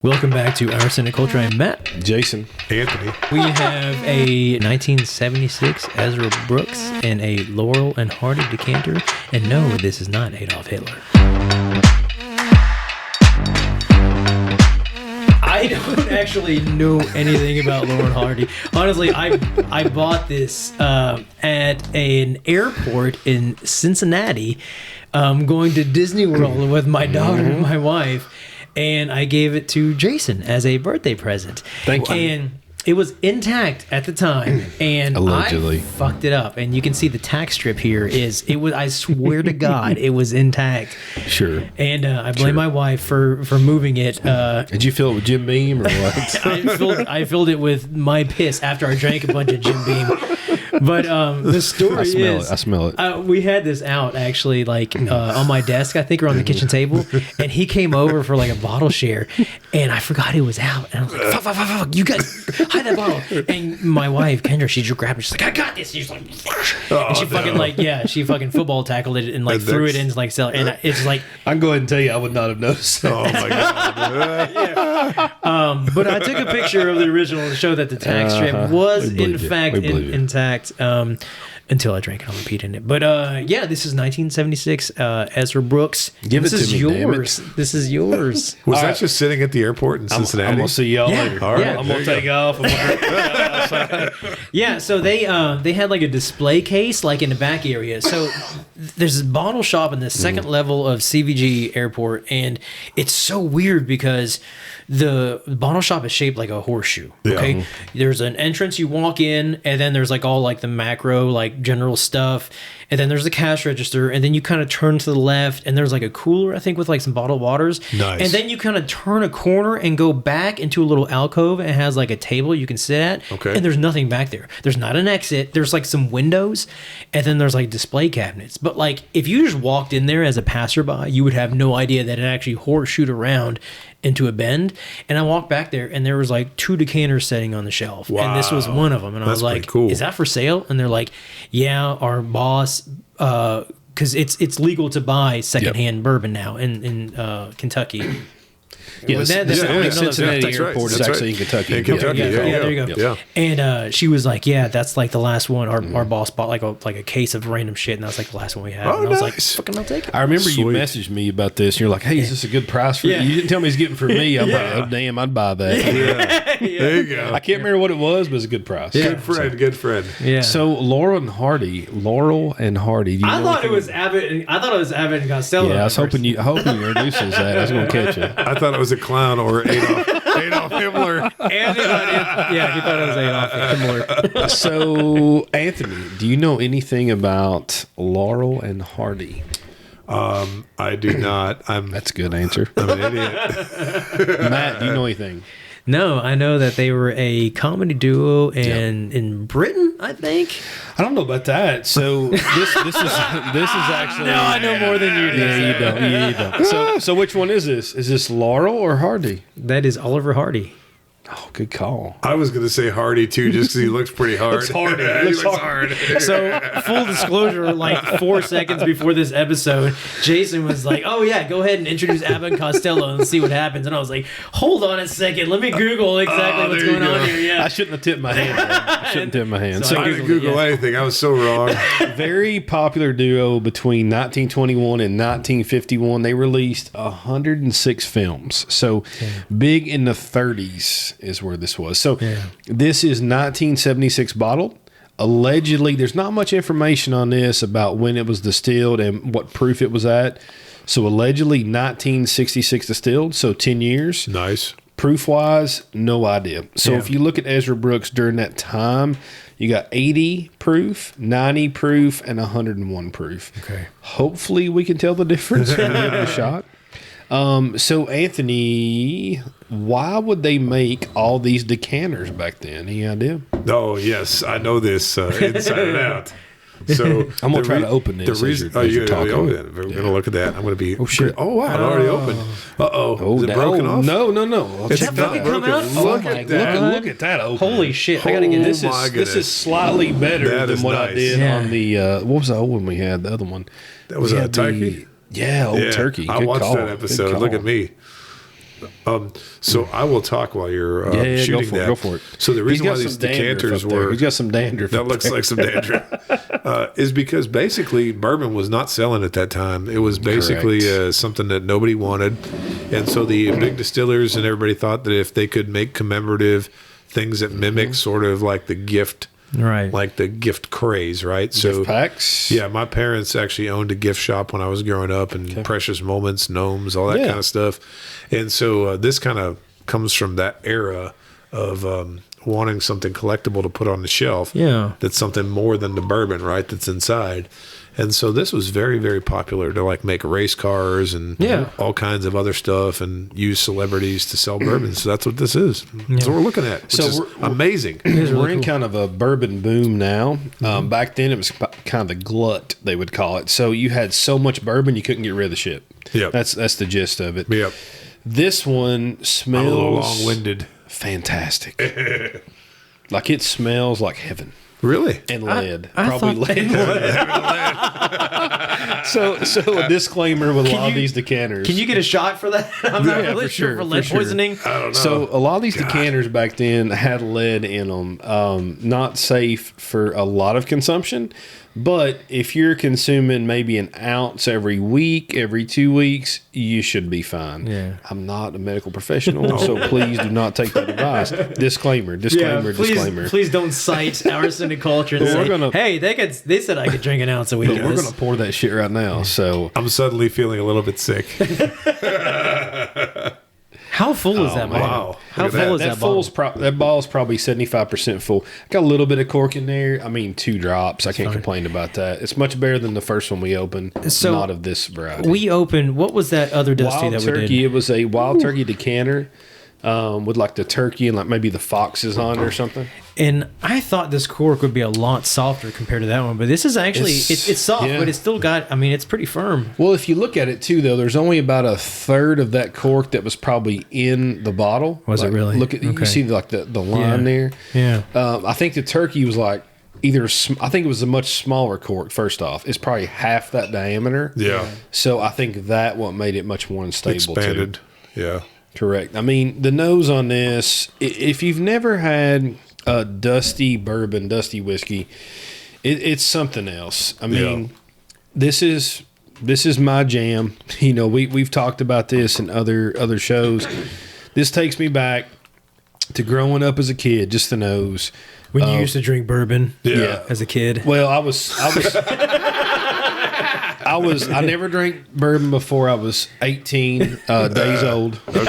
Welcome back to Our Cynic Culture. I'm Matt. Jason. Anthony. We have a 1976 Ezra Brooks and a Laurel and Hardy decanter. And no, this is not Adolf Hitler. I don't actually know anything about Laurel and Hardy. Honestly, I bought this at an airport in Cincinnati, going to Disney World with my daughter and my wife. And I gave it to Jason as a birthday present. Thank you. And it was intact at the time, and Allegedly. I fucked it up. And you can see the tack strip here I swear to God, it was intact. Sure. And I blame my wife for moving it. Did you fill it with Jim Beam or what? I filled it with my piss after I drank a bunch of Jim Beam. But the story I smell it. We had this out actually, on my desk, I think, or on the kitchen table, and he came over for like a bottle share, and I forgot it was out, and I was like, fuck, you guys hide that bottle. And my wife, Kendra, she just grabbed it, she's like, I got this. And she's like, and she she fucking football tackled it and threw it into cellar, and it's like, I can go ahead and tell you, I would not have noticed. Oh my god. yeah. But I took a picture of the original to show that the tack strip was in fact intact. Until I drank it, I'll repeat in it. But this is 1976 Ezra Brooks. Give this it to is me, yours. damn it. This is yours. Was that just sitting at the airport in Cincinnati? I'm gonna see y'all Yeah, later. All right, yeah. I'm gonna take off. Yeah, so they had like a display case like in the back area. So there's this bottle shop in the second level of CVG Airport, and it's so weird because the bottle shop is shaped like a horseshoe. Okay, Yeah. There's an entrance, you walk in, and then there's like all like the macro, like general stuff, and then there's the cash register, and then you kind of turn to the left, and there's like a cooler, I think, with like some bottled waters. Nice. And then you kind of turn a corner and go back into a little alcove, and it has like a table you can sit at. Okay. And there's nothing back there. There's not an exit. There's like some windows, and then there's like display cabinets. But like if you just walked in there as a passerby, you would have no idea that it actually horseshoed around into a bend. And I walked back there, and there was like 2 decanters sitting on the shelf. Wow. And this was one of them. And I was That's pretty like, cool. is that for sale? And they're like, yeah, our boss, because it's legal to buy secondhand bourbon now in Kentucky. Yes, Cincinnati that's right. Airport is That's actually right. in Kentucky. In Kentucky, Yeah, there you go. Yeah. And she was like, yeah, that's like the last one. Our boss bought like a case of random shit, and that's like the last one we had. Oh, and I was nice. like, fucking, I'll take it. I remember you Sweet. messaged me about this, and you're like, hey, is this a good price for Yeah. you? You didn't tell me he's getting for me. I'm like, oh, damn, I'd buy that. Yeah. There you go. I can't remember what it was, but it's a good price. Good friend. Yeah. So Laurel and Hardy. Do you I know thought it anything? was Abbott. I thought it was Abbott and Costello. Yeah, I was hoping you introduces that. I was going to catch it. I thought it was a clown or Adolf Hitler. And he thought it was Adolf Hitler. So, Anthony, do you know anything about Laurel and Hardy? I do not. That's a good answer. I'm an idiot. Matt, do you know anything? No, I know that they were a comedy duo in Britain, I think. I don't know about that. So this is actually. No, I know more than you do. Yeah, you don't. So which one is this? Is this Laurel or Hardy? That is Oliver Hardy. Oh, good call. I was going to say Hardy too, just because he looks pretty hard. Looks hardy. Yeah, he Looks looks hard. hard. So, full disclosure, like 4 seconds before this episode, Jason was like, oh, yeah, go ahead and introduce Abbott and Costello and see what happens. And I was like, hold on a second. Let me Google exactly what's there you going on go. here. Yeah. I shouldn't have tipped my hand. I shouldn't tip my hand. So I didn't Google anything. I was so wrong. Very popular duo between 1921 and 1951. They released 106 films. So big in the 30s is where this was. So this is 1976 bottled. Allegedly, there's not much information on this about when it was distilled and what proof it was at. So allegedly 1966 distilled, so 10 years. Nice. Proof-wise, no idea. So if you look at Ezra Brooks during that time, you got 80 proof, 90 proof, and 101 proof. Okay. Hopefully we can tell the difference when we give it a shot. So, Anthony, why would they make all these decanters back then? Any idea? Oh, yes. I know this inside and out. So I'm going to try to open this. The reason, you're talking. we're going to look at that. I'm going to be. Oh, shit. Oh, wow. It already opened. Uh-oh. Is it broken off? No. It's that not fucking come broken. out? Look Oh, my at that. God. Look at that open. Holy shit. I got to get This my is goodness. slightly better That than is what I nice. did Yeah. on the, what was the old one we had? The other one. That was We a had turkey? Old turkey. I Good watched call. that Good episode. call. Look at me. So I will talk while you're shooting that. Go for it. So the reason why these decanters were... He's got some dandruff. That looks like some dandruff. Is because basically bourbon was not selling at that time. It was basically something that nobody wanted. And so the big distillers and everybody thought that if they could make commemorative things that mimic sort of like the gift... Right. Like the gift craze, right? Gift packs? Yeah, my parents actually owned a gift shop when I was growing up, and Precious Moments, Gnomes, all that kind of stuff. And so this kind of comes from that era of wanting something collectible to put on the shelf. Yeah. That's something more than the bourbon, right? That's inside. And so this was very, very popular to like make race cars and all kinds of other stuff and use celebrities to sell bourbon. So that's what this is. That's what we're looking at, which is amazing. We're in kind of a bourbon boom now. Back then it was kind of the glut, they would call it. So you had so much bourbon you couldn't get rid of the shit. Yep. That's the gist of it. Yep. This one smells... I'm a little long-winded. Fantastic. Like it smells like heaven. Really? And lead. I Probably lead. So a disclaimer with a lot of these decanters. Can you get a shot for that? I'm not really sure for lead poisoning. I don't know. So a lot of these decanters back then had lead in them. Not safe for a lot of consumption. But if you're consuming maybe an ounce every week, every 2 weeks, you should be fine. Yeah. I'm not a medical professional, so please do not take that advice. Disclaimer. Please don't cite our Cindy culture and say, hey, they said I could drink an ounce a week. We're going to pour that shit right now. So I'm suddenly feeling a little bit sick. How full is that bottle? Wow. How full is that bottle? That bottle's probably 75% full. Got a little bit of cork in there. I mean, 2 drops. I can't complain about that. It's much better than the first one we opened. So not of this variety. We opened, what was that other Dusty Wild that turkey. we did? It was a wild turkey decanter with like the turkey and like maybe the foxes on it or something. And I thought this cork would be a lot softer compared to that one, but this is actually it's soft, but it's still got. I mean, it's pretty firm. Well, if you look at it too, though, there's only about a third of that cork that was probably in the bottle. Was it really? Look at you see like the line there. Yeah. I think the turkey was like I think it was a much smaller cork. First off, it's probably half that diameter. Yeah. So I think that what made it much more unstable. Expanded. Too. Yeah. Correct. I mean, the nose on this, if you've never had a dusty bourbon, dusty whiskey, it's something else. I mean, this is my jam. You know, we've talked about this in other shows. This takes me back to growing up as a kid, just the nose. When you used to drink bourbon as a kid. Well, I never drank bourbon before I was 18 days old. Okay.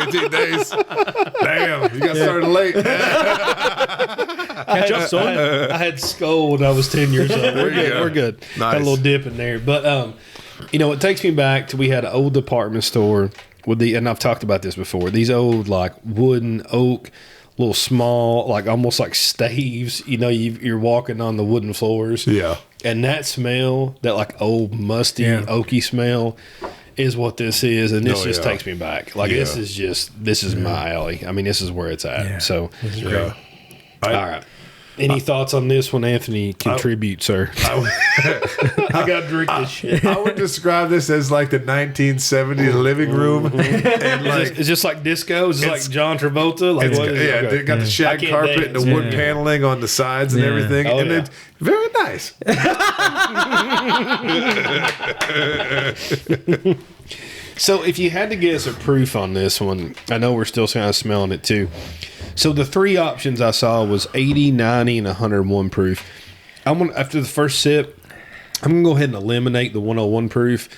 18 days. Damn, you got started late. Catch up, son. I had Skull when I was 10 years old. We're good. Nice. Got a little dip in there. But, it takes me back to we had an old department store with and I've talked about this before, these old like wooden oak, little small, like almost like staves, you're walking on the wooden floors. Yeah. And that smell, that like old musty, oaky smell is what this is. And this just takes me back. Like this is my alley. I mean, this is where it's at. Yeah. So, this is great. All right. Any thoughts on this one, Anthony? Contribute, sir. I got to drink this shit. I would describe this as like the 1970s living room. And like, it's just like disco. It's like John Travolta. Like they got the shag carpet and the wood paneling on the sides and everything. Oh, and it's very nice. So if you had to guess a proof on this one, I know we're still kind of smelling it too. So the 3 options I saw was 80, 90, and 101 proof. After the first sip, I'm going to go ahead and eliminate the 101 proof.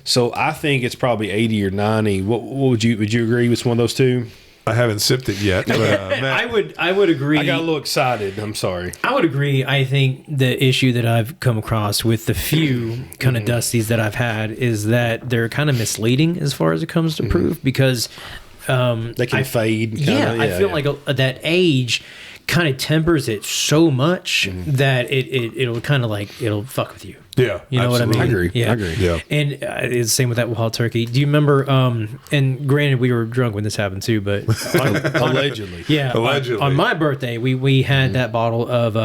So I think it's probably 80 or 90. What would you agree with one of those two? I haven't sipped it yet. But, I would agree. I got a little excited. I'm sorry. I would agree. I think the issue that I've come across with the few kind of dusties that I've had is that they're kind of misleading as far as it comes to proof because they can fade. I feel like that age kind of tempers it so much that it'll kind of like it'll fuck with you. Yeah, You know what I mean? I agree. Yeah. I agree. Yeah. And it's the same with that wild turkey. Do you remember? And granted, we were drunk when this happened too, but Allegedly. yeah, Allegedly. on my birthday, we had that bottle of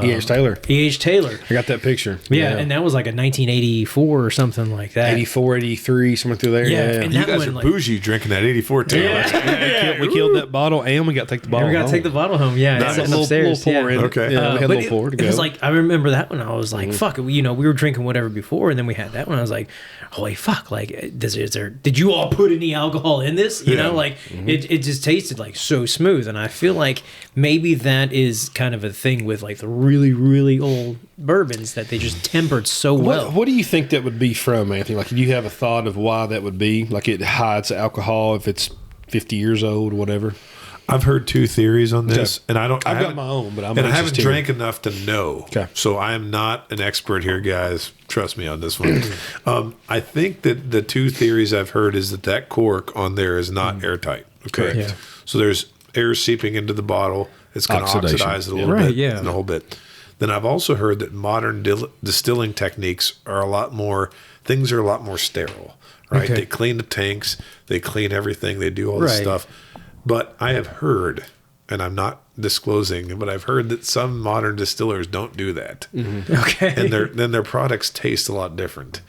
E.H. Taylor. E.H. Taylor. I got that picture. Yeah, and that was like a 1984 or something like that. 84, 83, somewhere through there. Yeah, Yeah. and You that guys one, are like- bougie drinking that 84 Taylor. We killed that bottle, and we got to take the bottle. We got to take the bottle home. Yeah, Nice. it's little upstairs. pour in. Okay. Yeah, we had a but little pour to go. It was like I remember that one. I was like, "Fuck!" We were drinking whatever before, and then we had that one. I was like, "Holy fuck!" Like, did you all put any alcohol in this? You know, like it just tasted like so smooth, and I feel like maybe that is kind of a thing with like the really really old bourbons that they just tempered so well. What do you think that would be from, Anthony? Like, do you have a thought of why that would be? Like, it hides alcohol if it's 50 years old or whatever? I've heard two theories on this, and I've got my own, but I'm I anxious haven't to hear. drank enough to know. Okay. So I am not an expert here, guys. Trust me on this one. I think that the two theories I've heard is that cork on there is not airtight. Okay. Correct. Yeah. So there's air seeping into the bottle. It's going to Oxidation. oxidize it a little Right, bit. yeah. And a whole bit. Then I've also heard that modern distilling techniques are a lot more sterile, right? Okay. They clean the tanks, they clean everything, they do all this Right. stuff. But I have heard, and I'm not disclosing, but I've heard that some modern distillers don't do that. Okay. And their products taste a lot different.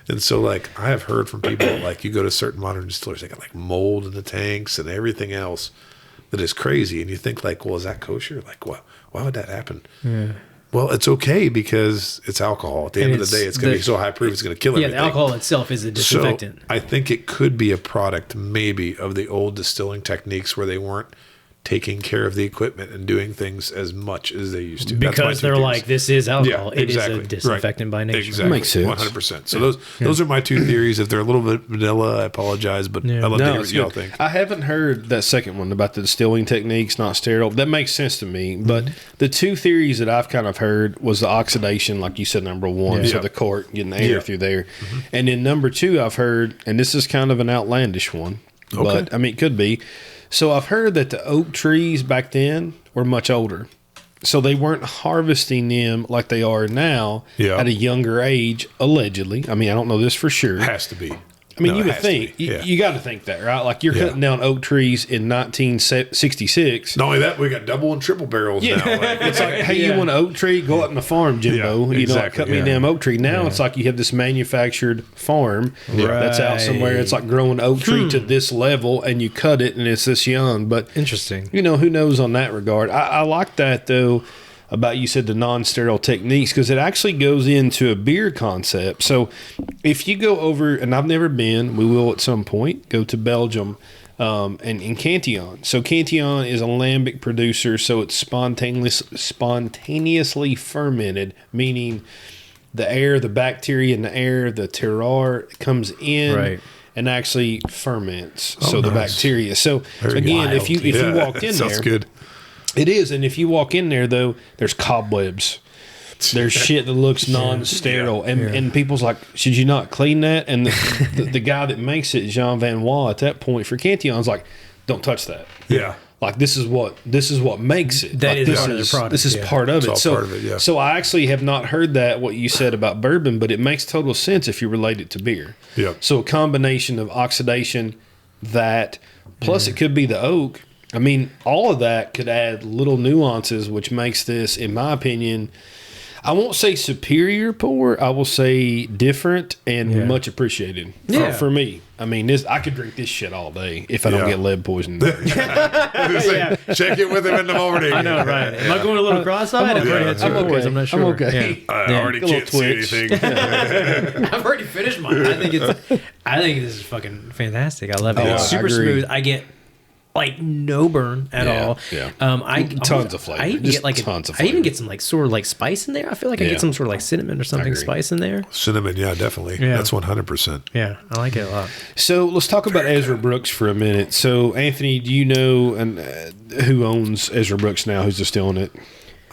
And so, like, I have heard from people, like, you go to certain modern distillers, they got, like, mold in the tanks and everything else that is crazy. And you think, like, well, is that kosher? Like, why would that happen? Yeah. Well, it's okay because it's alcohol. At the end of the day, it's going to be so high proof, it's going to kill everything. the alcohol itself is a disinfectant. So I think it could be a product maybe of the old distilling techniques where they weren't taking care of the equipment and doing things as much as they used to. That's my Because two they're theories. like, this is alcohol. Yeah, It is exactly. a disinfectant by nature. Exactly. Makes sense. 100%. So those are my two theories. If they're a little bit vanilla, I apologize, but I love to hear what it's y'all good. think. I haven't heard that second one about the distilling techniques, not sterile. That makes sense to me. But the two theories that I've kind of heard was the oxidation, like you said, number one. So Yeah. the cork, getting the air Yeah. through there. And then number two, I've heard, and this is kind of an outlandish one, but I mean, it could be. So I've heard that the oak trees back then were much older. So they weren't harvesting them like they are now at a younger age, allegedly. I mean, I don't know this for sure. Has to be. I mean, No, you it would has to think, be. Yeah. you got to think that, right? Like you're cutting down oak trees in 1966. Not only that, we got double and triple barrels now. Like, It's like, hey, you want an oak tree? Go out in the farm, Jimbo. Yeah, you know, like, exactly, cut me a yeah. damn oak tree. Now it's like you have this manufactured farm that's out somewhere. It's like growing an oak tree to this level, and you cut it, and it's this young. But Interesting. you know, who knows on that regard? I like that though. About you said the non-sterile techniques, because it actually goes into a beer concept. So if you go over, and I've never been, we will at some point go to Belgium and in Cantillon. So Cantillon is a lambic producer, so it's spontaneously fermented, meaning the air, the bacteria in the air, the terroir comes in. Right. And actually ferments. So the nice. bacteria. So Very again, if you Yeah, walked in sounds there, good. it is, and if you walk in there though, there's cobwebs. There's shit that looks non-sterile, and people's like, should you not clean that? And the guy that makes it, Jean Van Wall, at that point for Cantillon's like, don't touch that. Yeah. Like this is what makes it. That Like, is this part of the product, This is yeah. part of It's it. all So, part of it, yeah. so I actually have not heard that what you said about bourbon, but it makes total sense if you relate it to beer. Yeah. So a combination of oxidation, that plus it could be the oak. I mean, all of that could add little nuances, which makes this, in my opinion, I won't say superior pour. I will say different and much appreciated for me. I mean, I could drink this shit all day if I don't get lead poisoning. Check it with him in the morning. I know, right? Am I going a little cross-eyed? I've already had two pours. I'm not sure. I'm okay. I already Get a can't see little twitch. anything. I've already finished mine. I think this is fucking fantastic. I love it. Oh, It's I super agree. smooth. I get like no burn at all. yeah. Tons of flavor. I even Just get like tons of I even flavor. get some like sort of like spice in there. I feel like I Yeah. get some sort of like cinnamon or something agree. spice in there. Cinnamon, yeah, definitely. Yeah. That's 100%. Yeah, I like it a lot. So let's talk about Ezra Brooks for a minute. So Anthony, do you know who owns Ezra Brooks now? Who's distilling it?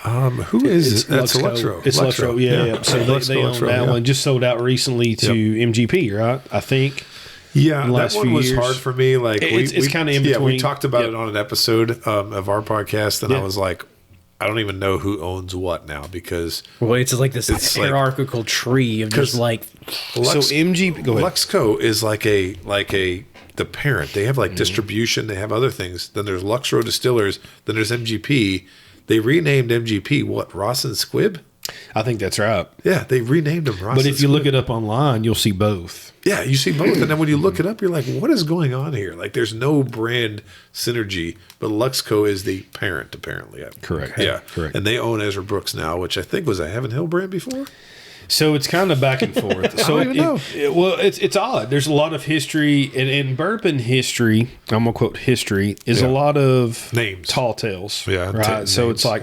Who is it? That's Luxro. It's Luxro. Yeah. So they own that one. Just sold out recently to MGP, right? I think. Yeah, the that last one few was years. hard for me. Like It's kinda in Yeah, we between. talked about Yep. it on an episode of our podcast, and I was like, I don't even know who owns what now because Well, it's like this hierarchical tree of just like. So MGP. Go ahead. Luxco is like the parent. They have like distribution. They have other things. Then there's Luxro Distillers. Then there's MGP. They renamed MGP what? Ross and Squibb? I think that's right. Yeah, they renamed them Ross. But and if you Squibb. look it up online, you'll see both. Yeah, you see both. And then when you look it up, you're like, what is going on here? Like, there's no brand synergy, but Luxco is the parent, apparently. Correct. Yeah. Correct. And they own Ezra Brooks now, which I think was a Heaven Hill brand before. So it's kind of back and forth. So I don't even know. It's odd. There's a lot of history, and in bourbon history, I'm gonna quote history, is a lot of Names. tall tales. Yeah, right. So names, it's like,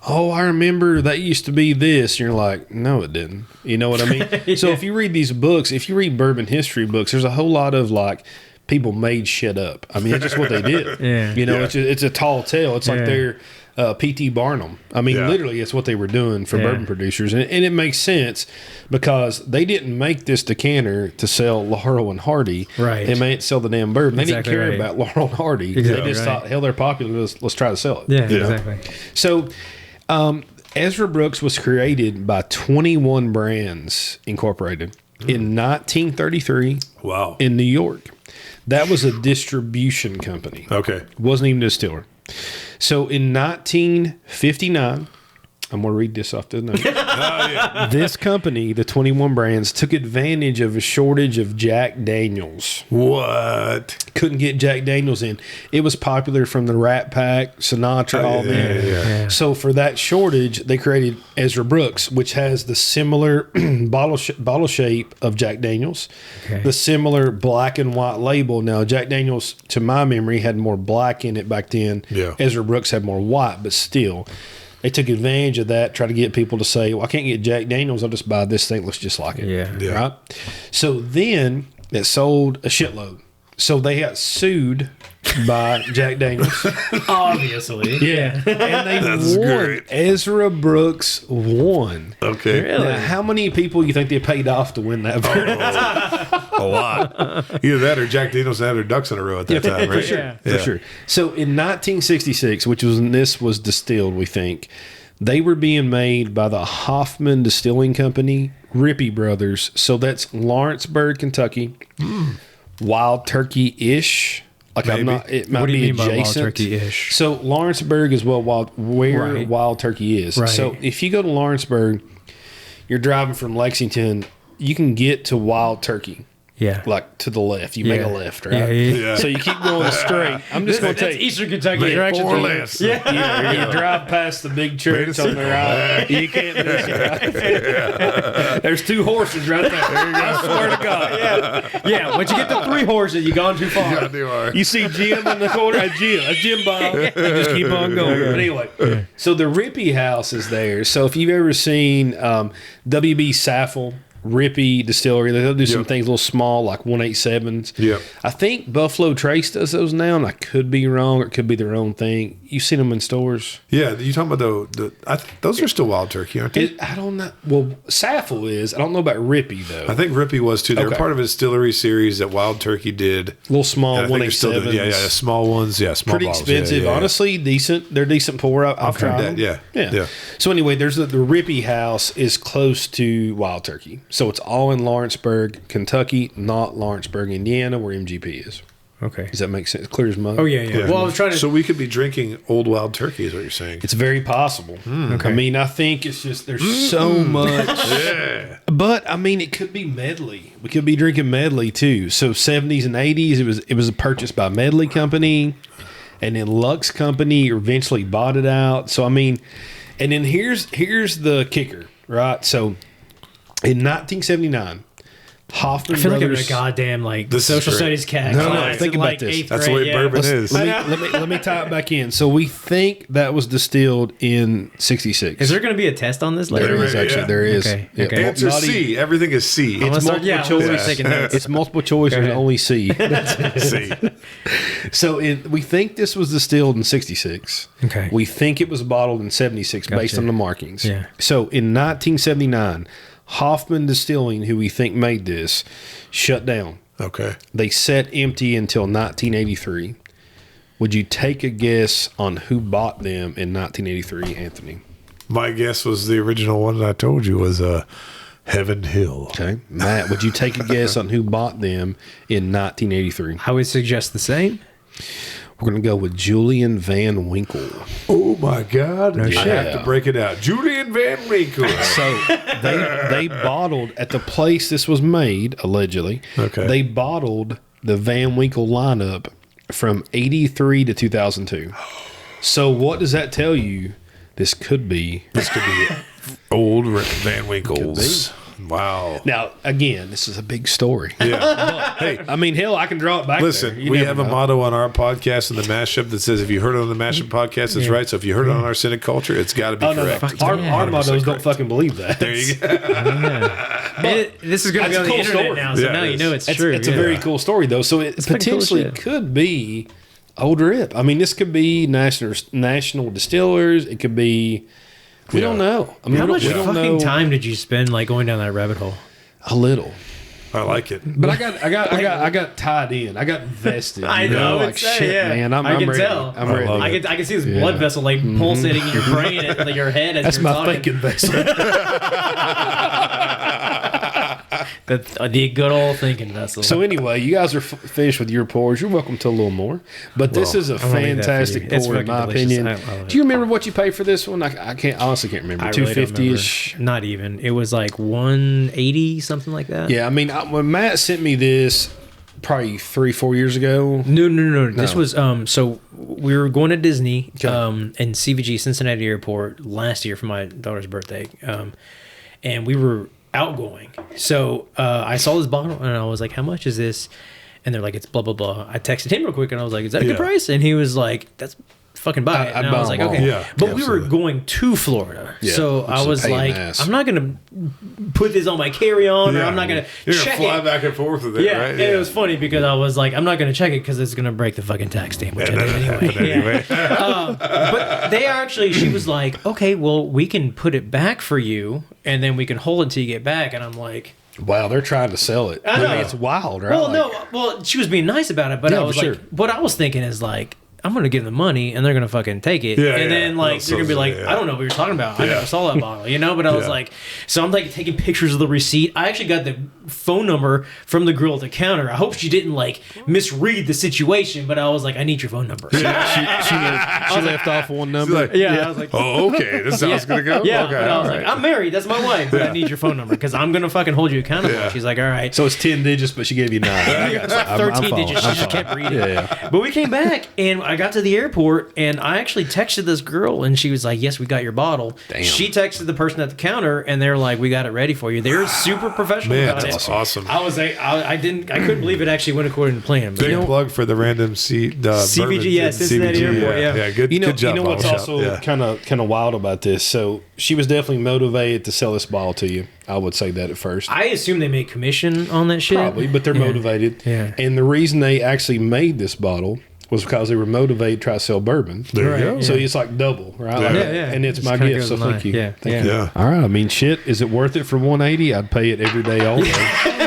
oh, I remember that used to be this. And you're like, no, it didn't. You know what I mean? So if you read these books, if you read bourbon history books, there's a whole lot of like people made shit up. I mean, that's just what they did. Yeah. You know, it's a tall tale. It's like they're P.T. Barnum. I mean, literally, it's what they were doing for bourbon producers. And it makes sense because they didn't make this decanter to sell Laurel and Hardy. Right. They made it sell the damn bourbon. They Exactly didn't care right. about Laurel and Hardy. Exactly They just right. thought, hell, they're popular. Let's try to sell it. Yeah, You know? exactly. So, Ezra Brooks was created by 21 Brands Incorporated in 1933 Wow. in New York. That was a distribution company. Okay. Wasn't even a distiller. So in 1959, I'm going to read this off the note. This company, the 21 Brands, took advantage of a shortage of Jack Daniels. What? Couldn't get Jack Daniels in. It was popular from the Rat Pack, Sinatra, all them. Yeah. So for that shortage, they created Ezra Brooks, which has the similar bottle shape of Jack Daniels, the similar black and white label. Now, Jack Daniels, to my memory, had more black in it back then. Yeah. Ezra Brooks had more white, but still, they took advantage of that, try to get people to say, well, I can't get Jack Daniels. I'll just buy this thing. Looks just like it. Yeah. Right? So then it sold a shitload. So they got sued by Jack Daniels. Obviously. Yeah. And they That's won. great. Ezra Brooks won. Okay. Really? Now, how many people you think they paid off to win that? A lot. Either that or Jack Daniels had their ducks in a row at that time, right? For sure. For sure. So in 1966, which was when this was distilled, we think, they were being made by the Hoffman Distilling Company, Rippey Brothers. So that's Lawrenceburg, Kentucky. Wild Turkey-ish. Like Maybe. I'm not. It might What do you be mean by Wild adjacent. Turkey-ish? So Lawrenceburg is where Right. Wild Turkey is. Right. So if you go to Lawrenceburg, you're driving from Lexington, you can get to Wild Turkey. Yeah. Like to the left. You make a left, right? Yeah. So you keep going straight. I'm just going to That's tell you. Eastern Kentucky. Make direction four to- lefts. You drive past the big church on the right. You can't miss it. Right? There's two horses right there. I swear to God. Yeah. Once you get to 3 horses, you've gone too far. Yeah, they are. You see Jim in the corner. A Jim Bob. You just keep on going. But anyway, so the Rippey House is there. So if you've ever seen WB Saffel, Rippey Distillery, they'll do some Yep. things a little small, like 187s. Yep. I think Buffalo Trace does those now, and I could be wrong, or it could be their own thing. You've seen them in stores? Yeah, you talking about those are still Wild Turkey, aren't they? I don't know. Well, Saffel is. I don't know about Rippey, though. I think Rippey was too. They were Okay. part of a distillery series that Wild Turkey did. Little small And I think they're still 187s. doing- yeah, small ones. Yeah, small Pretty bottles. expensive. Yeah, yeah. Honestly, decent. They're decent pour. I've tried that, them. yeah. So anyway, there's the Rippey House is close to Wild Turkey. So it's all in Lawrenceburg, Kentucky, not Lawrenceburg, Indiana, where MGP is. Okay. Does that make sense? Clear as mud. Oh, yeah. Well, I was trying to. So we could be drinking old Wild Turkey, is what you're saying? It's very possible. Okay. I mean, I think it's just there's so much. Yeah. But I mean, it could be Medley. We could be drinking Medley too. So 70s and 80s, it was purchased by Medley Company, and then Lux Company eventually bought it out. So I mean, and then here's the kicker, right? So in 1979, Hoffman I feel like I'm in a Brothers. goddamn This is social great. studies cat. No, class think in, about like, this. 8th That's the grade, way bourbon is. let me tie it back in. So we think that was distilled in 66. Is there going to be a test on this later? There is Yeah. actually. There is. Okay, Yeah. okay. Answer Not even- C. Everything is C. I'm gonna It's start- multiple I'm gonna choice. start taking notes. It's multiple choice. Go There's ahead. only C. C. So we think this was distilled in 66. Okay. We think it was bottled in 76 based Gotcha. on the markings. Yeah. So in 1979, Hoffman Distilling, who we think made this, shut down. Okay. They sat empty until 1983. Would you take a guess on who bought them in 1983, Anthony? My guess was the original one that I told you was Heaven Hill. Okay. Matt, would you take a guess on who bought them in 1983? I would suggest the same. We're going to go with Julian Van Winkle. Oh my God! I shit. have to break it out. Julian Van Winkle. So they bottled at the place this was made, allegedly. Okay. They bottled the Van Winkle lineup from 83 to 2002. So what does that tell you? This could be Old Van Winkles. Wow. Now, again, this is a big story. Yeah. Hey, I mean, hell, I can draw it back. listen, there. You we never have a know. motto on our podcast in the Mashup that says, if you heard it on the Mashup podcast, it's right. So if you heard it on our Cynic Culture, it's got to be Oh, no, correct. no. Our, Yeah. our mottos don't fucking believe that. There you go. This is going to be That's on a the cool internet story. now, so Yeah, now it you is. know it's It's, true. it's a very cool story, though. So it fucking cool potentially shit. could be Old Rip. I mean, this could be national distillers. It could be. We don't know. I mean, How we much don't, we don't fucking know time did you spend like going down that rabbit hole? a little. I like it. But I got tied in. I got vested. I you know. Like it's- shit, yeah. man. I'm I can ready. tell. I'm ready. love I can see this blood vessel like pulsating in your brain and like, your head as That's you're my talking. thinking vessel. The good old thinking vessel. So anyway, you guys are finished with your pours. You're welcome to a little more. But this is a gonna leave that for fantastic you. It's pour, in fucking my delicious. opinion. I love it. Do you remember what you paid for this one? I can't honestly can't remember. I really don't 250-ish. remember. Not even. It was like 180 something like that. Yeah, I mean, when Matt sent me this probably 3-4 years ago. No. This was so we were going to Disney Okay. in CVG Cincinnati Airport last year for my daughter's birthday, and we were outgoing. So I saw this bottle and I was like, "How much is this?" And they're like, "It's blah blah blah." I texted him real quick and I was like, "Is that a good Yeah. price?" And he was like, "That's fucking buy it." I'd And buy I was like, them all. "Okay." Yeah, But we were absolutely. going to Florida, Yeah, so which I is a was pain in like, the ass. "I'm not gonna put this on my carry-on, or I'm not gonna You're check gonna fly it." back and forth with it, Yeah, right? and it was funny because I was like, I'm not going to check it because it's going to break the fucking tax stamp, which I did anyway. Yeah. But they actually, she was like, okay, well, we can put it back for you, and then we can hold it till you get back. And I'm like, Wow, they're trying to sell it. I know. mean, it's wild, right? well, Like, no, well, she was being nice about it, but Yeah, I was for like, sure. what I was thinking is like, I'm going to give them the money and they're going to fucking take it. Yeah, and yeah. then like, That's they're going to be so- like, yeah. I don't know what you're talking about. I Yeah. never saw that bottle, you know? But I was Yeah. like, so I'm like taking pictures of the receipt. I actually got the phone number from the girl at the counter. I hope she didn't like misread the situation, but I was like, I need your phone number. she left off one number. Like, Yeah, I was like, oh, okay. This is how it's gonna go. yeah, Okay, but I was all like, right. I'm married. That's my wife. But I need your phone number because I'm gonna fucking hold you accountable. Yeah. She's like, all right. So it's 10 digits, but she gave you 9. I got you. Like 13 digits. She just kept reading. Yeah. But we came back and I got to the airport and I actually texted this girl and she was like, yes, we got your bottle. Damn. She texted the person at the counter and they're like, we got it ready for you. They're super professional Man, about that's it. awesome. I was like, I couldn't believe it actually went according to plan. But Big you know, plug for the random CVG, yeah, Cincinnati Airport, yeah. good, You know, good job. you know what's Bottle also Shop. Yeah. kind of wild about this? So she was definitely motivated to sell this bottle to you. I would say that at first. I assume they make commission on that shit. Probably, but they're Yeah. motivated. Yeah. And the reason they actually made this bottle was because they were motivated to try to sell bourbon. There Right, you go. yeah. So it's like double, right? Like, Yeah. And it's Just my kinda gift, goes so in thank line. you. Yeah, Thank yeah. you. All right. I mean, shit, is it worth it for 180? I'd pay it every day, all day.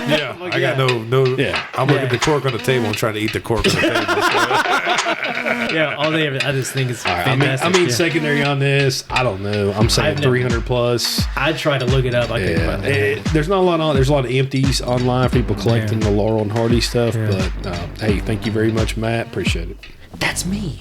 Yeah, I got no. Yeah. I'm looking at the cork on the table and trying to eat the cork on the table. Yeah, all day. I just think it's All right. fantastic. I mean, yeah. secondary on this, I don't know. I'm saying I've never- 300 plus. I tried to look it up. I couldn't Yeah, find it. there's not a lot on. There's a lot of empties online, people collecting Yeah. the Laurel and Hardy stuff. Yeah. But hey, thank you very much, Matt. Appreciate it. That's me.